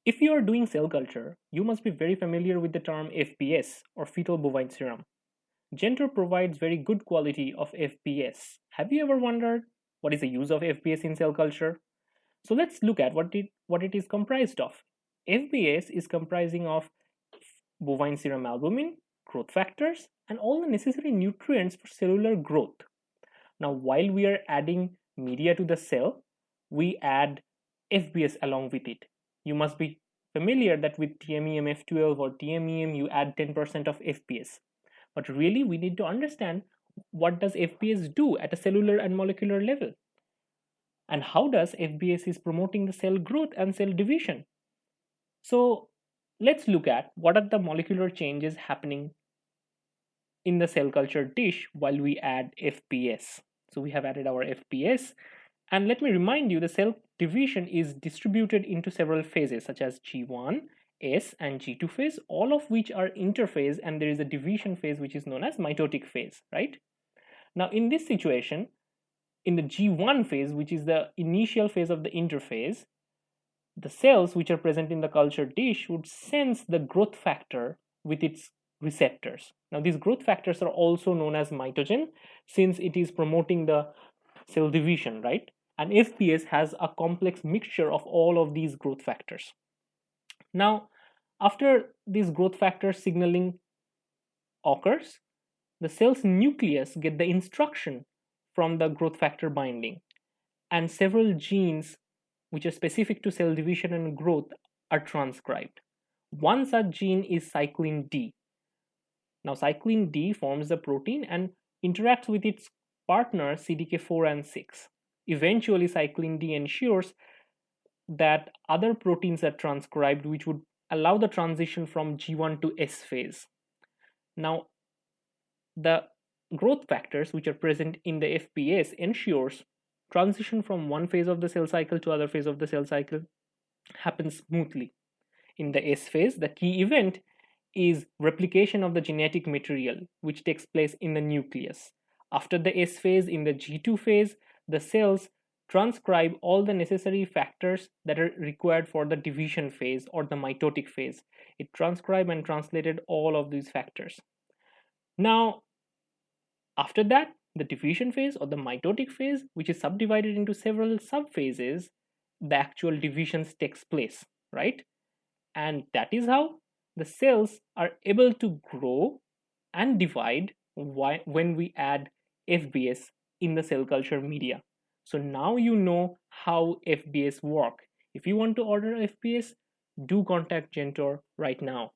If you are doing cell culture, you must be very familiar with the term FBS or fetal bovine serum. Gentaur provides very good quality of FBS. Have you ever wondered what is the use of FBS in cell culture? So let's look at what it is comprised of. FBS is comprising of bovine serum albumin, growth factors, and all the necessary nutrients for cellular growth. Now, while we are adding media to the cell, we add FBS along with it. You must be familiar that with TMEM F12 or TMEM you add 10% of FBS. But really we need to understand what does FBS do at a cellular and molecular level, and how does FBS is promoting the cell growth and cell division. So let's look at what are the molecular changes happening in the cell culture dish while we add FBS. So we have added our FBS, and let me remind you the cell division is distributed into several phases such as G1, S and G2 phase, all of which are interphase, and there is a division phase which is known as mitotic phase, right? Now in this situation, in the G1 phase, which is the initial phase of the interphase, the cells which are present in the culture dish would sense the growth factor with its receptors. Now these growth factors are also known as mitogen, since it is promoting the cell division, right? And FBS has a complex mixture of all of these growth factors. Now, after this growth factor signaling occurs, the cell's nucleus get the instruction from the growth factor binding, and several genes which are specific to cell division and growth are transcribed. One such gene is cyclin D. Now cyclin D forms the protein and interacts with its partner CDK4 and 6. Eventually cyclin D ensures that other proteins are transcribed which would allow the transition from G1 to S phase. Now the growth factors which are present in the FBS ensures transition from one phase of the cell cycle to other phase of the cell cycle happens smoothly. In the S phase, the key event is replication of the genetic material which takes place in the nucleus. After the S phase, in the G2 phase, the cells transcribe all the necessary factors that are required for the division phase or the mitotic phase. It transcribed and translated all of these factors. Now, after that, the division phase or the mitotic phase, which is subdivided into several subphases, the actual divisions takes place, right? And that is how the cells are able to grow and divide when we add FBS in the cell culture media. So now you know how FBS work. If you want to order FBS, do contact Gentaur right now.